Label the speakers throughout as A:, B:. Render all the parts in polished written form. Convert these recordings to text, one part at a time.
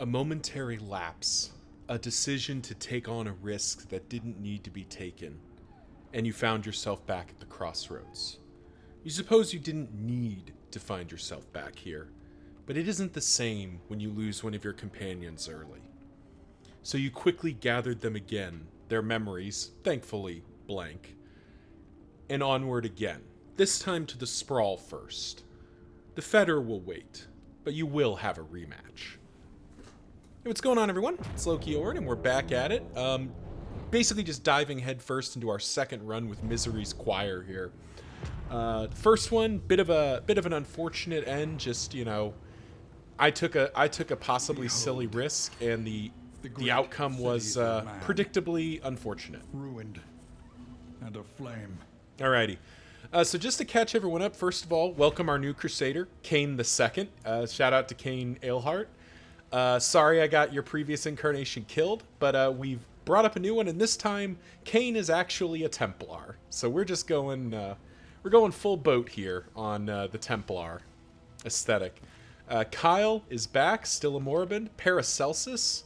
A: A momentary lapse, a decision to take on a risk that didn't need to be taken, and you found yourself back at the crossroads. You suppose you didn't need to find yourself back here, but it isn't the same when you lose one of your companions early. So you quickly gathered them again, their memories, thankfully, blank, and onward again, this time to the sprawl first. The Feder will wait, but you will have a rematch. Hey, what's going on, everyone? It's Loki Ord, and we're back at it. Basically just diving headfirst into our second run with Misery's Choir here. First one, bit of an unfortunate end. Just, you know, I took a possibly silly risk, and the outcome was predictably unfortunate.
B: Ruined and aflame.
A: Alrighty. So just to catch everyone up, first of all, welcome our new Crusader, Kane the Second. Shout out to Kane Ailhart. Sorry I got your previous incarnation killed, but we've brought up a new one, and this time Kane is actually a Templar. So we're just going, we're going full boat here on the Templar aesthetic. Kyle is back, still a Moribund. Paracelsus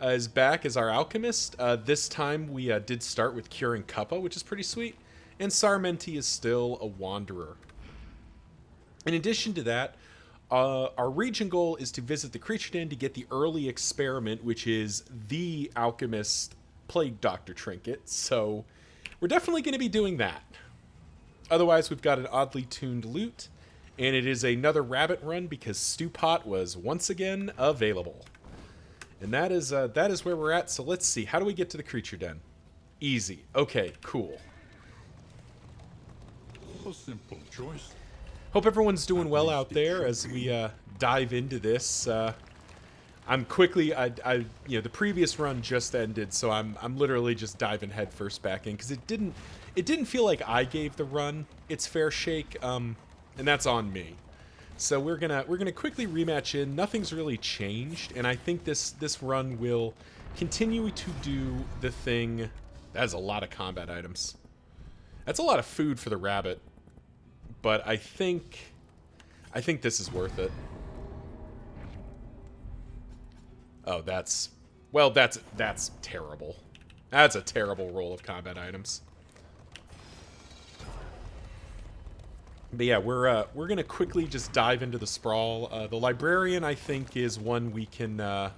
A: is back as our alchemist. This time we did start with curing Kuppa, which is pretty sweet. And Sarmenti is still a wanderer. In addition to that, our region goal is to visit the creature den to get the early experiment, which is the alchemist plague doctor trinket. So we're definitely going to be doing that. Otherwise, we've got an oddly tuned loot, and it is another rabbit run because Stewpot was once again available. And that is where we're at. So let's see. How do we get to the creature den? Easy. Okay, cool.
B: A simple choice.
A: Hope everyone's doing well out there as we dive into this. I'm quickly, the previous run just ended, so I'm literally just diving headfirst back in because it didn't feel like I gave the run its fair shake, and that's on me. So we're gonna quickly rematch in. Nothing's really changed, and I think this run will continue to do the thing. That's a lot of combat items. That's a lot of food for the rabbit. But I think this is worth it. Oh, that's terrible. That's a terrible roll of combat items. But yeah, we're gonna quickly just dive into the sprawl. The Librarian, I think, is one we can.
B: I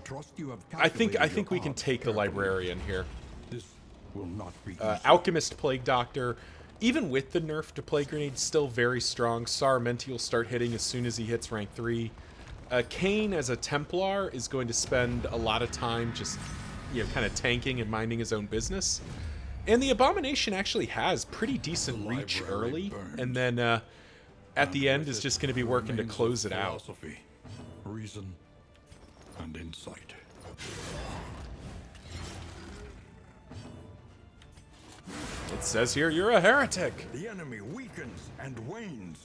B: trust you have.
A: I think we can take the Librarian here.
B: This will not be easy.
A: Alchemist Plague Doctor. Even with the nerf to Plague Grenade, still very strong. Sarmenti will start hitting as soon as he hits rank 3. Kane, as a Templar, is going to spend a lot of time just, kind of tanking and minding his own business. And the Abomination actually has pretty decent reach early, and then at the end is just going to be working to close it out.
B: Reason and insight.
A: It says here you're a heretic.
B: The enemy weakens and wanes.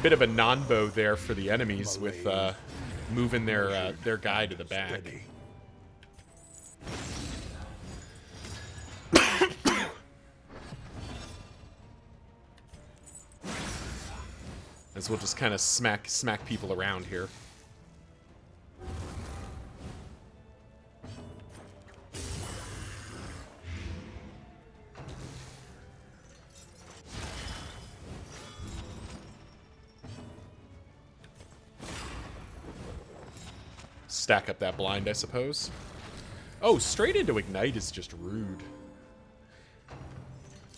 A: Bit of a non-bow there for the enemies with moving their guy to the back. As we'll just kind of smack people around here. Stack up that blind, I suppose. Oh, straight into Ignite is just rude.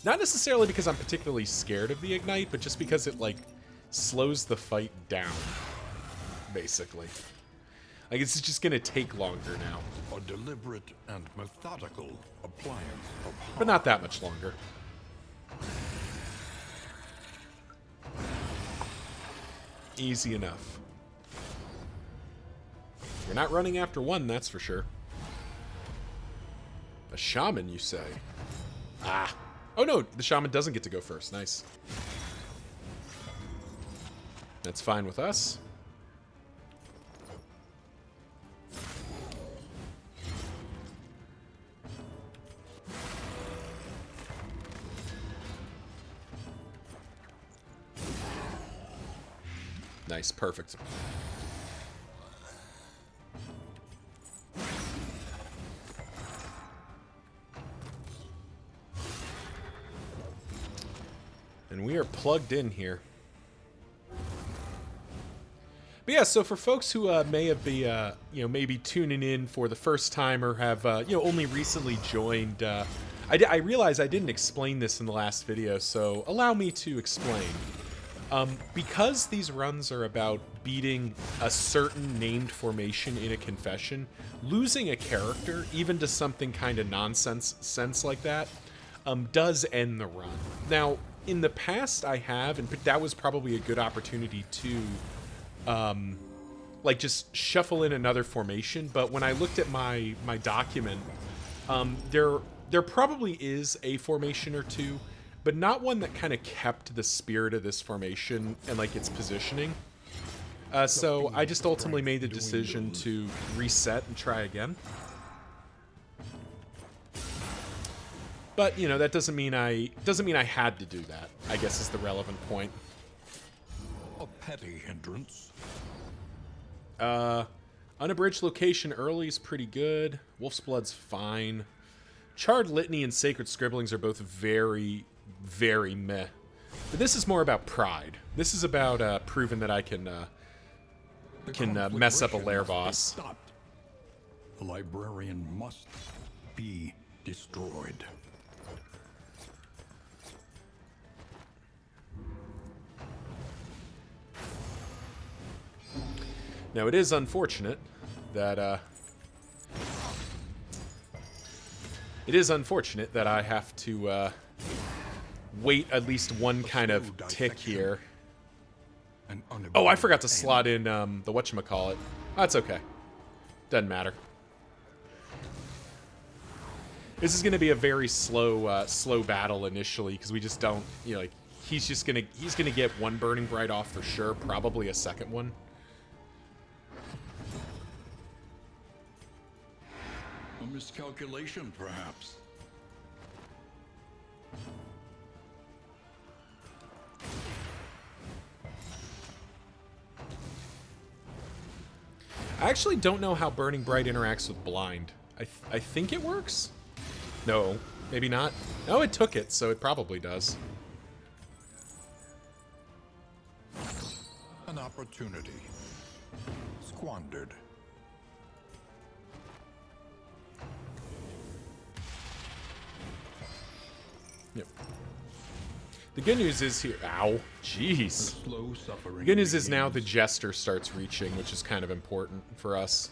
A: Not necessarily because I'm particularly scared of the Ignite, but just because it, slows the fight down, basically. It's just gonna take longer now.
B: A deliberate and methodical appliance of
A: but not that much longer. Easy enough. You're not running after one, that's for sure. A shaman, you say? Ah. Oh no, the shaman doesn't get to go first. Nice. That's fine with us. Nice, perfect. And we are plugged in here. But yeah, so for folks who may have been, maybe tuning in for the first time or have, only recently joined, I realize I didn't explain this in the last video, so allow me to explain. Because these runs are about beating a certain named formation in a confession, losing a character, even to something kind of nonsense like that, does end the run. Now, in the past I have, and that was probably a good opportunity to just shuffle in another formation, but when I looked at my document, there probably is a formation or two, but not one that kind of kept the spirit of this formation and like its positioning. So I just ultimately made the decision to reset and try again. But that doesn't mean I had to do that, I guess is the relevant point.
B: A petty hindrance.
A: Unabridged location early is pretty good. Wolf's Blood's fine. Charred Litany and Sacred Scribblings are both very, very meh. But this is more about pride. This is about proving that I can mess up a lair boss.
B: The Librarian must be destroyed.
A: Now, it is unfortunate that I have to wait at least one kind of tick here. Oh, I forgot to slot in the whatchamacallit. That's okay. Doesn't matter. This is going to be a very slow battle initially because we just don't, he's gonna get one Burning Bright off for sure, probably a second one.
B: A miscalculation, perhaps.
A: I actually don't know how Burning Bright interacts with Blind. I think it works? No, maybe not. No, it took it, so it probably does.
B: An opportunity. Squandered.
A: Yep. The good news is here... Ow. Jeez. The good news is now the Jester starts reaching, which is kind of important for us.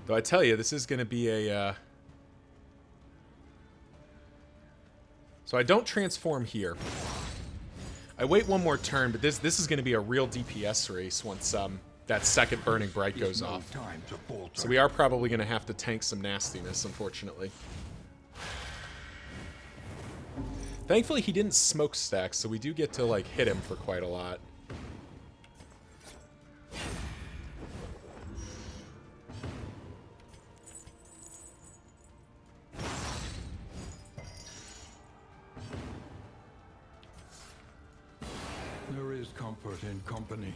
A: Though I tell you, this is going to be a... So I don't transform here. I wait one more turn, but this is going to be a real DPS race once that second Burning Bright goes off. So we are probably going to have to tank some nastiness, unfortunately. Thankfully, he didn't smokestack, so we do get to like hit him for quite a lot.
B: There is comfort in company.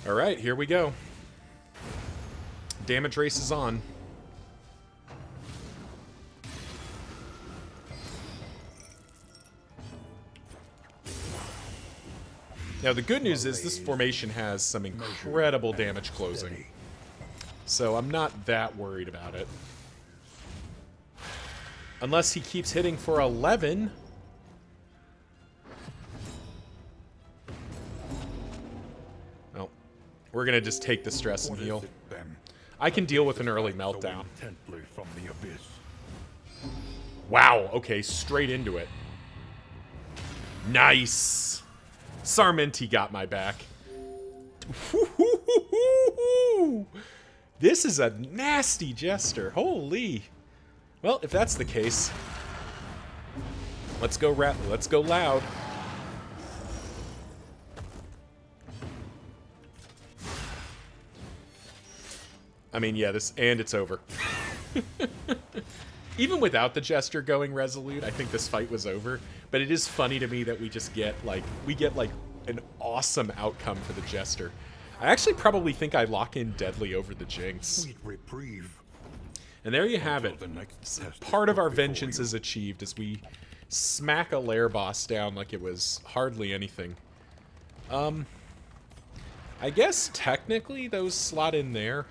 A: All right, here we go. Damage race is on. Now, the good news is this formation has some incredible damage closing. So I'm not that worried about it. Unless he keeps hitting for 11. Oh, we're going to just take the stress and heal. I can deal with an early meltdown. Wow, okay, straight into it. Nice. Sarmenti got my back. This is a nasty Jester. Holy. Well, if that's the case. Let's go let's go loud. I mean, yeah, and it's over. Even without the Jester going resolute, I think this fight was over. But it is funny to me that we just get, like, an awesome outcome for the Jester. I actually probably think I lock in Deadly over the Jinx.
B: Sweet reprieve.
A: And there you have it. Part of our vengeance is achieved as we smack a lair boss down like it was hardly anything. I guess technically those slot in there.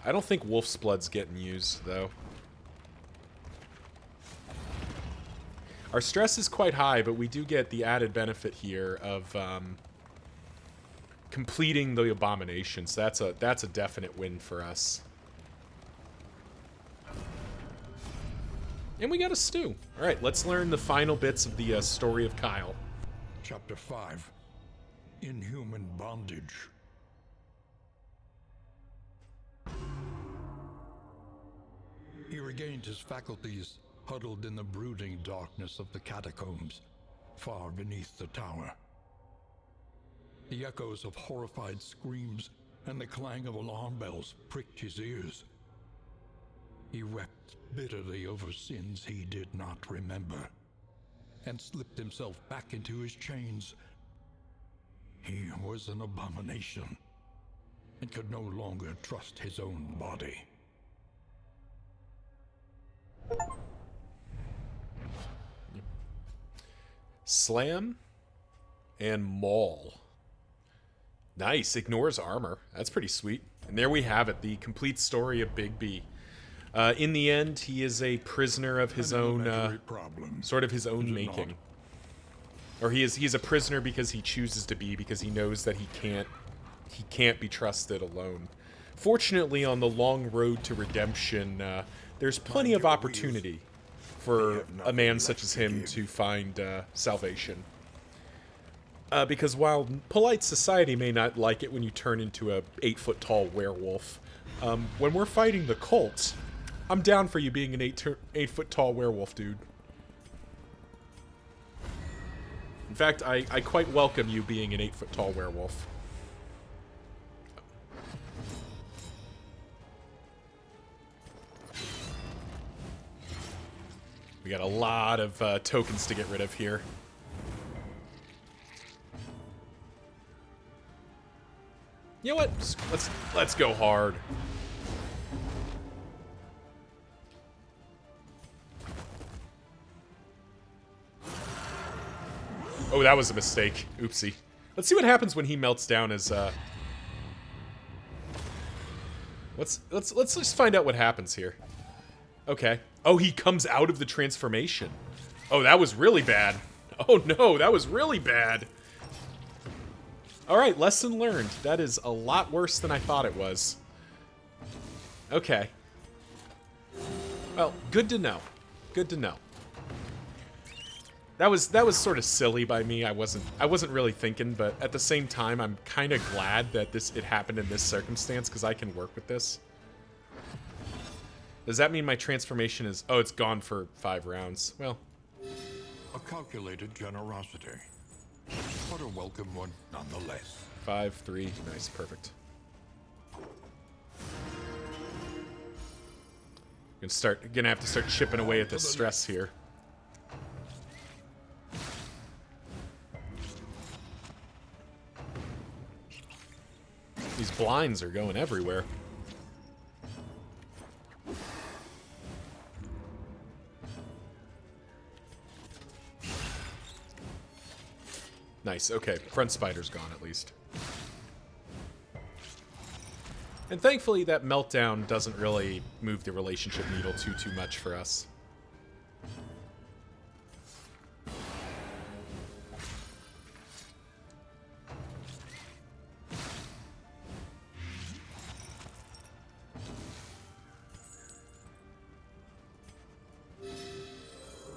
A: I don't think Wolf's Blood's getting used, though. Our stress is quite high, but we do get the added benefit here of completing the Abomination. So that's a definite win for us. And we got a stew. All right, let's learn the final bits of the story of Kyle.
B: Chapter 5. Inhuman Bondage. He regained his faculties, huddled in the brooding darkness of the catacombs, far beneath the tower. The echoes of horrified screams and the clang of alarm bells pricked his ears. He wept bitterly over sins he did not remember, and slipped himself back into his chains. He was an abomination, and could no longer trust his own body.
A: Slam and Maul. Nice. Ignores armor. That's pretty sweet. And there we have it. The complete story of Big B. In the end, he is a prisoner of his own, sort of his own making. Or he's a prisoner because he chooses to be, because he knows that he can't be trusted alone. Fortunately, on the long road to redemption, there's plenty of opportunity for a man such as him to find salvation. Because while polite society may not like it when you turn into a 8-foot-tall werewolf, when we're fighting the cult, I'm down for you being an 8-foot-tall werewolf, dude. In fact, I quite welcome you being an 8-foot-tall werewolf. We got a lot of tokens to get rid of here. You know what? Let's go hard. Oh, that was a mistake. Oopsie. Let's see what happens when he melts down as Let's just find out what happens here. Okay. Oh, he comes out of the transformation. Oh, that was really bad. Oh no, that was really bad. Alright, lesson learned. That is a lot worse than I thought it was. Okay. Well, good to know. Good to know. That was sort of silly by me. I wasn't really thinking, but at the same time, I'm kind of glad that it happened in this circumstance, because I can work with this. Does that mean my transformation is... Oh, it's gone for 5 rounds. Well.
B: A calculated generosity, but a welcome one nonetheless.
A: 5, 3. Nice, perfect. Gonna have to start chipping away at the stress here. These blinds are going everywhere. Nice, okay. Front spider's gone, at least. And thankfully, that meltdown doesn't really move the relationship needle too much for us.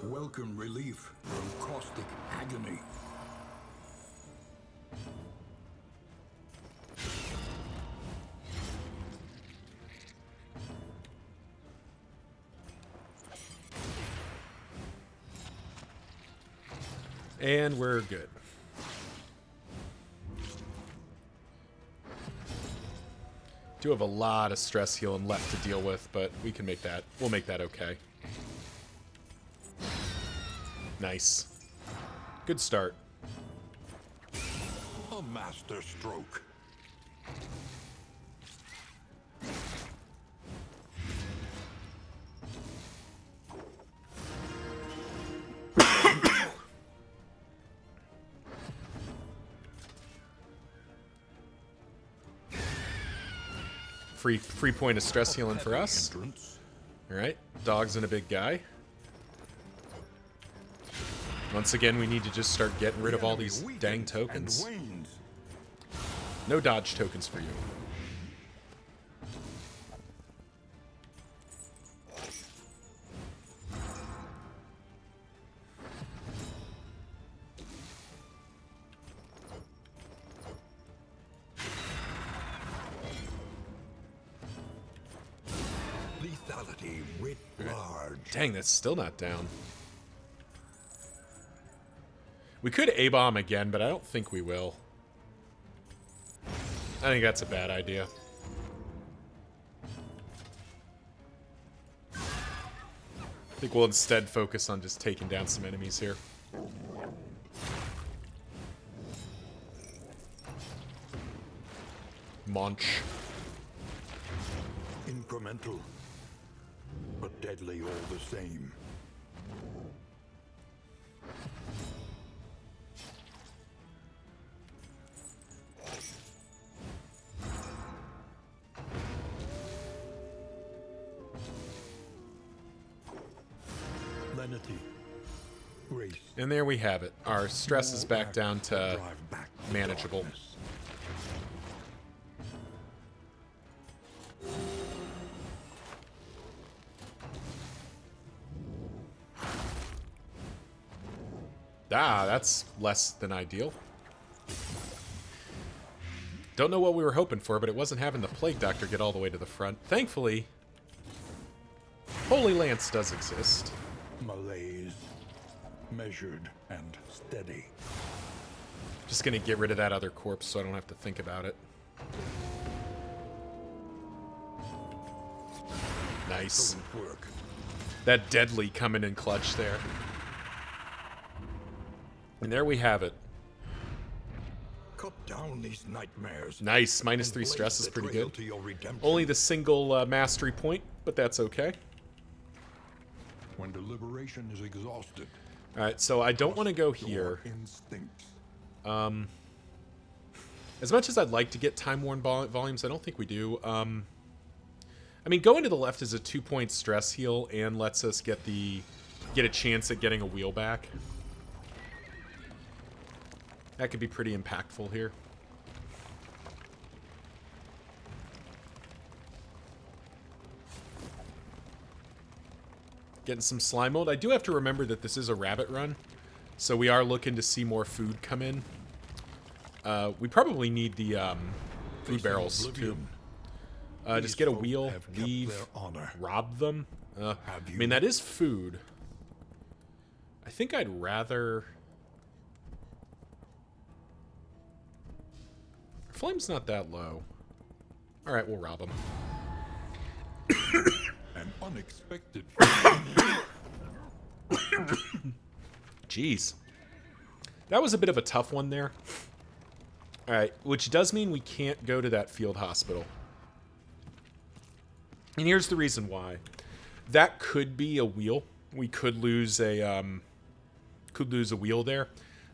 B: Welcome relief from caustic agony.
A: And we're good. Do have a lot of stress healing left to deal with, but we can make that. We'll make that okay. Nice. Good start.
B: A master stroke.
A: Free point of stress healing for us. All right, dogs and a big guy. Once again, we need to just start getting rid of all these dang tokens. No dodge tokens for you.
B: Lethality writ large.
A: Dang, that's still not down. We could A-bomb again, but I don't think we will. I think that's a bad idea. I think we'll instead focus on just taking down some enemies here. Munch.
B: Incremental, but deadly all the same. Lenity, grace.
A: And there we have it. Our stress is back down to
B: Drive back the
A: manageable.
B: darkness.
A: Ah, that's less than ideal. Don't know what we were hoping for, but it wasn't having the Plague Doctor get all the way to the front. Thankfully, Holy Lance does exist.
B: Malaise, measured and steady.
A: Just gonna get rid of that other corpse so I don't have to think about it. Nice.
B: Excellent work.
A: That deadly coming in clutch there. And there we have it.
B: Cut down these nightmares.
A: Nice. -3
B: and
A: stress
B: place
A: is
B: the
A: pretty
B: trail
A: good.
B: to your redemption.
A: Only the single mastery point, but that's okay.
B: When deliberation is exhausted.
A: Alright, so I don't want to go
B: your
A: here.
B: Instincts.
A: As much as I'd like to get time-worn volumes, I don't think we do. I mean, going to the left is a 2-point stress heal and lets us get a chance at getting a wheel back. That could be pretty impactful here. Getting some slime mold. I do have to remember that this is a rabbit run, so we are looking to see more food come in. We probably need the food barrels too. Just get a wheel, leave, rob them. I mean, that is food. I think I'd rather... Flame's not that low. Alright, we'll rob them.
B: An unexpected.
A: Jeez. That was a bit of a tough one there. Alright, which does mean we can't go to that field hospital. And here's the reason why. That could be a wheel. We could lose a wheel there.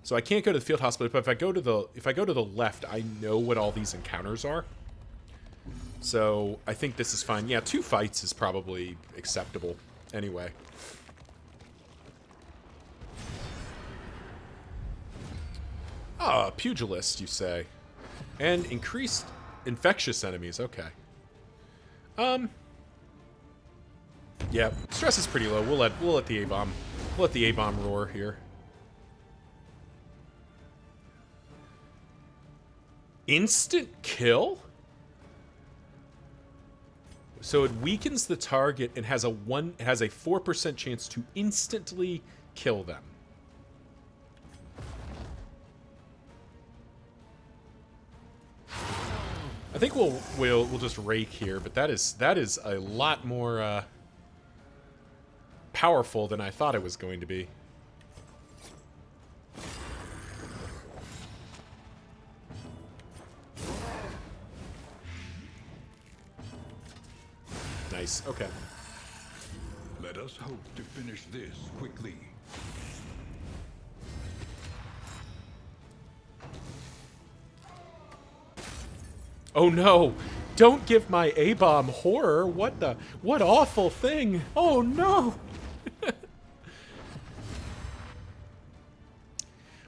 A: So I can't go to the field hospital, but if I go to the left, I know what all these encounters are. So I think this is fine. Yeah, 2 fights is probably acceptable anyway. Ah, pugilist, you say. And increased infectious enemies, okay. Yeah, stress is pretty low. We'll let the A-bomb roar here. Instant kill? So it weakens the target and has a 4% chance to instantly kill them. think we'll just rake here, but that is a lot more powerful than I thought it was going to be. Nice. Okay.
B: Let us hope to finish this quickly.
A: Oh no! Don't give my A-bomb horror! What awful thing! Oh no!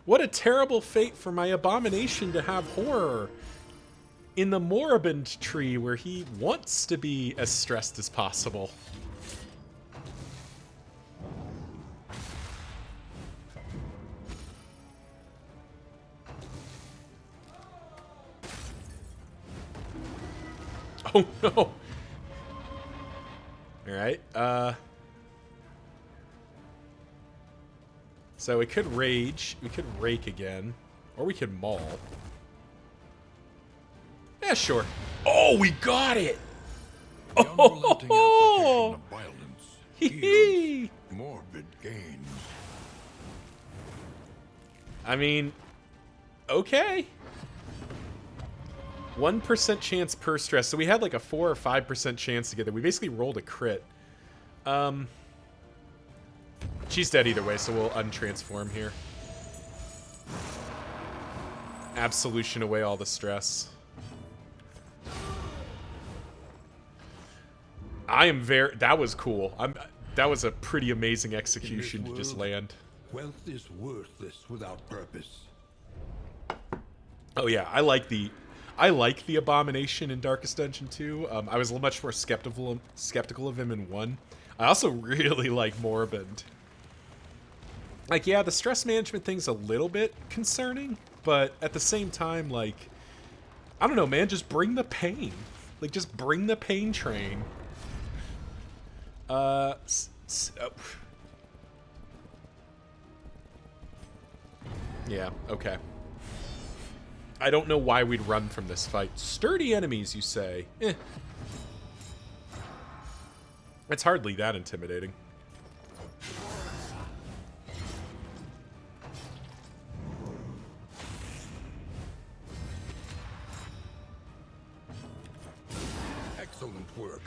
A: What a terrible fate for my Abomination to have horror in the Moribund tree where he wants to be as stressed as possible. Oh no! Alright, so we could rage, we could rake again, or we could maul. Yeah, sure. Oh, we got it!
B: The unrelenting
A: Oh!
B: application of violence
A: Hee
B: yields morbid gains.
A: I mean, okay. 1% chance per stress. So we had like a 4 or 5% chance to get that. We basically rolled a crit. She's dead either way, so we'll untransform here. Absolution away all the stress. I am very... That was cool. That was a pretty amazing execution to just land.
B: Wealth is worthless without purpose.
A: Oh yeah, I like the Abomination in Darkest Dungeon 2. I was much more skeptical of him in 1. I also really like Moribund. Like, yeah, the stress management thing's a little bit concerning, but at the same time, like, I don't know, man, just bring the pain. Like, just bring the pain train. Oh. Yeah, okay. I don't know why we'd run from this fight. Sturdy enemies, you say? Eh. It's hardly that intimidating.
B: Excellent work.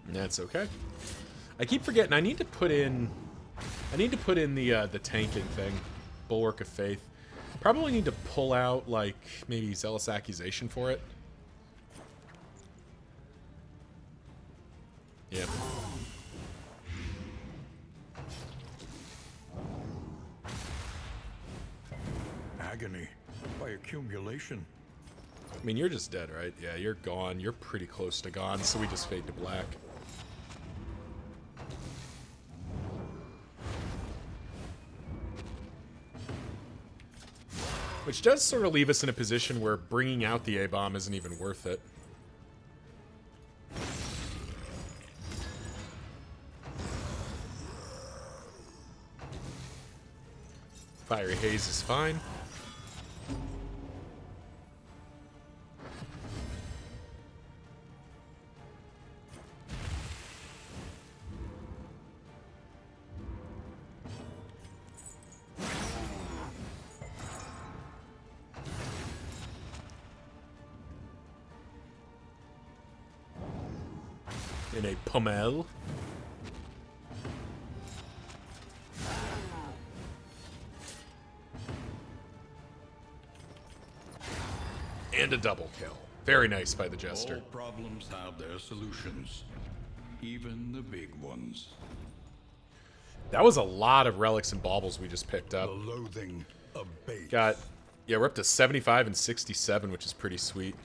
A: That's okay. I keep forgetting. I need to put in the tanking thing, Bulwark of Faith. Probably need to pull out like maybe Zealous Accusation for it. Yeah.
B: Agony by accumulation.
A: I mean, you're just dead, right? Yeah, you're gone. You're pretty close to gone, so we just fade to black. Which does sort of leave us in a position where bringing out the A-bomb isn't even worth it. Fiery Haze is fine. In a pommel. And a double kill. Very nice by the Jester.
B: All problems have their solutions, even the big ones.
A: That was a lot of relics and baubles we just picked up.
B: The loathing of base.
A: Yeah, we're up to 75 and 67, which is pretty sweet.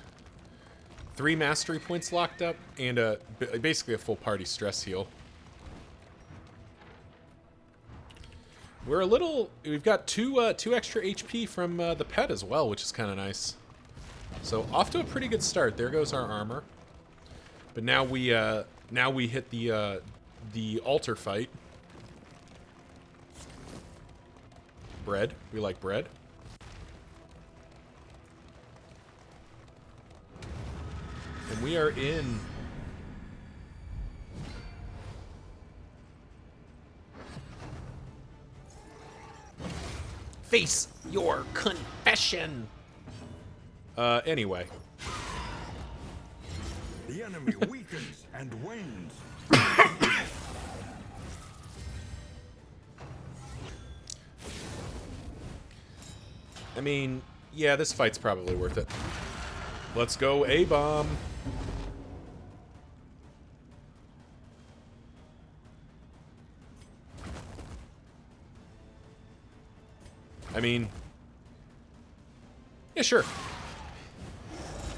A: 3 mastery points locked up, and basically a full party stress heal. We're a little... We've got two extra HP from the pet as well, which is kind of nice. So off to a pretty good start. There goes our armor. But now we hit the altar fight. Bread. We like bread. And we are in... Face your confession! Anyway.
B: The enemy weakens and wanes.
A: I mean, yeah, this fight's probably worth it. Let's go A-bomb. I mean, yeah, sure.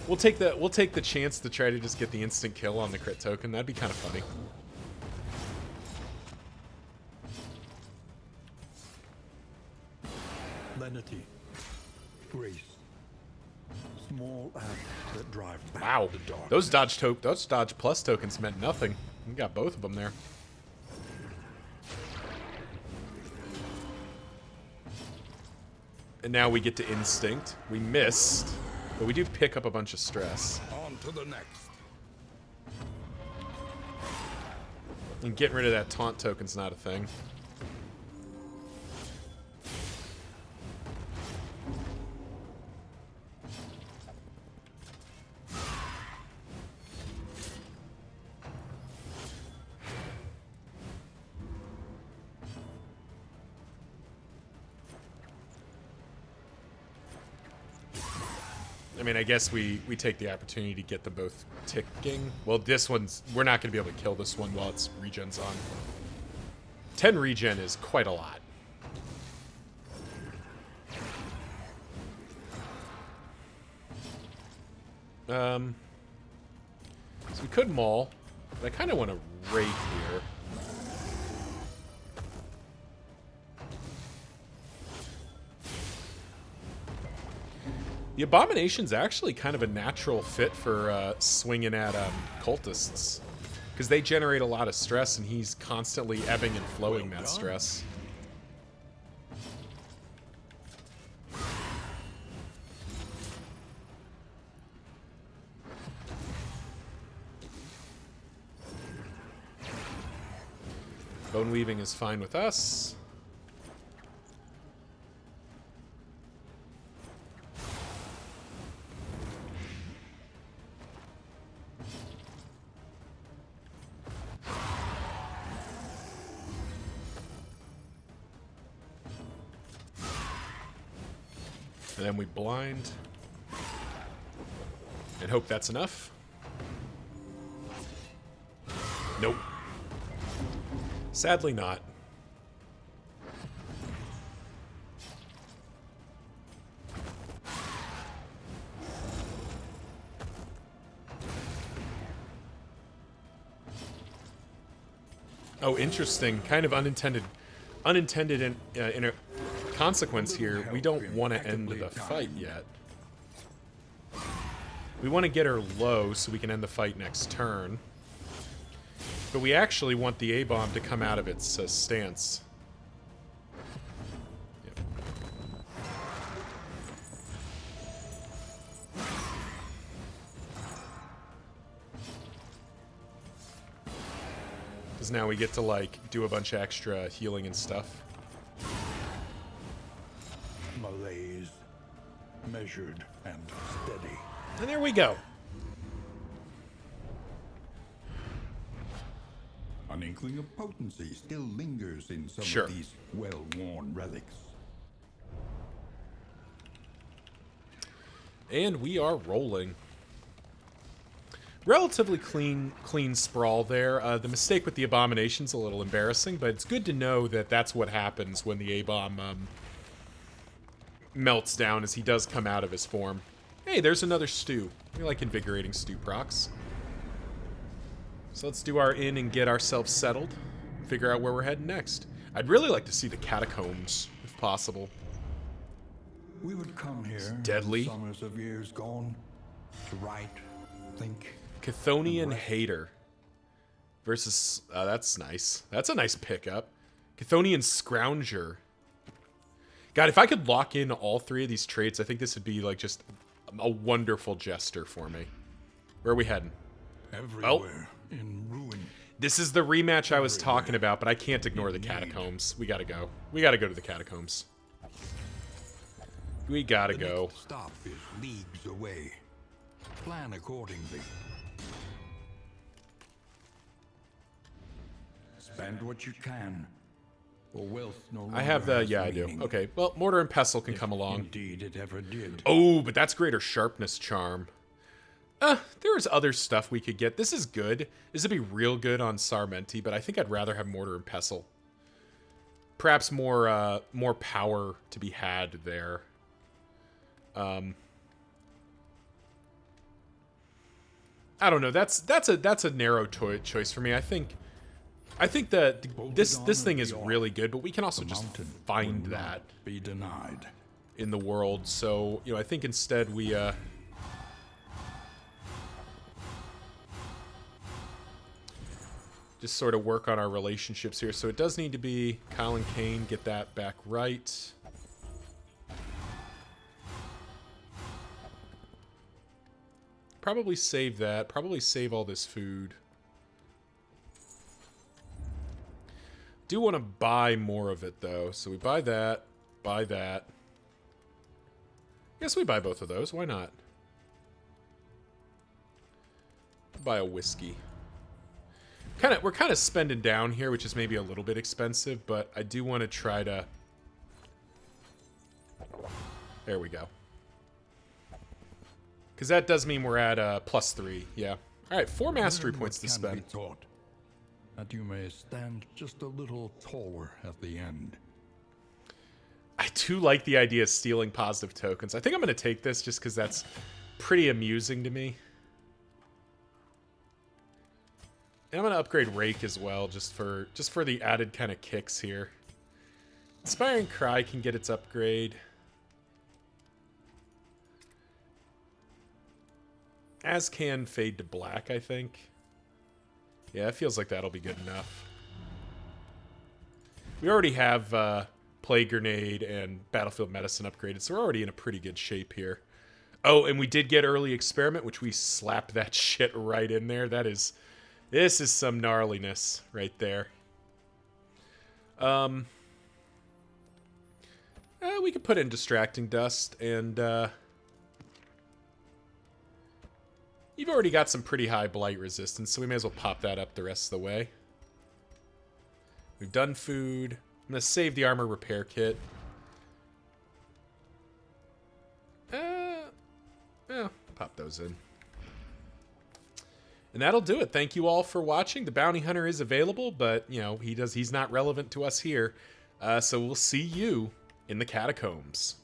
A: We'll take the chance to try to just get the instant kill on the crit token. That'd be kind of funny.
B: Lenity, grace, small acts that drive back
A: Wow,
B: the dark.
A: those dodge plus tokens meant nothing. We got both of them there. And now we get to instinct. We missed, but we do pick up a bunch of stress.
B: On to the next.
A: And getting rid of that taunt token's not a thing. I mean, I guess we take the opportunity to get them both ticking. Well, this one's... We're not going to be able to kill this one while its regen's on. 10 regen is quite a lot. So we could maul, but I kind of want to raid here. The Abomination's actually kind of a natural fit for swinging at cultists, because they generate a lot of stress, and he's constantly ebbing and flowing that stress. Bone weaving is fine with us. And then we blind. And hope that's enough. Nope. Sadly not. Oh, interesting. Kind of unintended in a consequence here. We don't want to end the fight yet. We want to get her low so we can end the fight next turn. But we actually want the A-bomb to come out of its stance. Yep. Because now we get to, like, do a bunch of extra healing and stuff.
B: Malaise, measured and steady.
A: And there we go.
B: An inkling of potency still lingers in some
A: Sure.
B: of these well-worn relics.
A: And we are rolling. Relatively clean sprawl there. The mistake with the Abomination's a little embarrassing, but it's good to know that that's what happens when the A-bomb melts down, as he does come out of his form. Hey, there's another stew. We like invigorating stew procs. So let's do our in and get ourselves settled. Figure out where we're heading next. I'd really like to see the catacombs, if possible.
B: We would come here
A: deadly.
B: summers of years gone to write, think.
A: Chthonian Hater versus... that's nice. That's a nice pickup. Chthonian Scrounger. God, if I could lock in all 3 of these traits, I think this would be like just a wonderful jester for me. Where are we heading?
B: Everywhere in ruin.
A: This is the rematch I was talking about, but I can't ignore the catacombs. We gotta go. We gotta go to the catacombs. We gotta go.
B: The stop is leagues away. Plan accordingly. Spend what you can. For wealth no longer
A: I have the...
B: has
A: Yeah, I do.
B: meaning.
A: Okay, well, Mortar and Pestle can come along.
B: Indeed, it ever did.
A: Oh, but that's Greater Sharpness Charm. There's other stuff we could get. This is good. This would be real good on Sarmenti, but I think I'd rather have Mortar and Pestle. Perhaps more power to be had there. I don't know. That's a narrow choice for me. I think that this thing is really good, but we can also just find that
B: be denied
A: in the world. So, I think instead we just sort of work on our relationships here. So it does need to be Kyle and Kane, get that back right. Probably save that. Probably save all this food. Do want to buy more of it, though. So we buy that. Buy that. Guess we buy both of those. Why not? Buy a whiskey. We're kind of spending down here, which is maybe a little bit expensive, but I do want to try to... There we go. Because that does mean we're at +3, yeah. Alright, 4 mastery points to spend.
B: Be taught that you may stand just a little taller at the end.
A: I do like the idea of stealing positive tokens. I think I'm going to take this just because that's pretty amusing to me. And I'm going to upgrade Rake as well, just for the added kind of kicks here. Inspiring Cry can get its upgrade. As can Fade to Black, I think. Yeah, it feels like that'll be good enough. We already have Plague Grenade and Battlefield Medicine upgraded, so we're already in a pretty good shape here. Oh, and we did get Early Experiment, which we slapped that shit right in there. This is some gnarliness right there. We could put in Distracting Dust, and you've already got some pretty high blight resistance, so we may as well pop that up the rest of the way. We've done food. I'm going to save the armor repair kit. Pop those in. And that'll do it. Thank you all for watching. The Bounty Hunter is available, but, he's not relevant to us here. So we'll see you in the catacombs.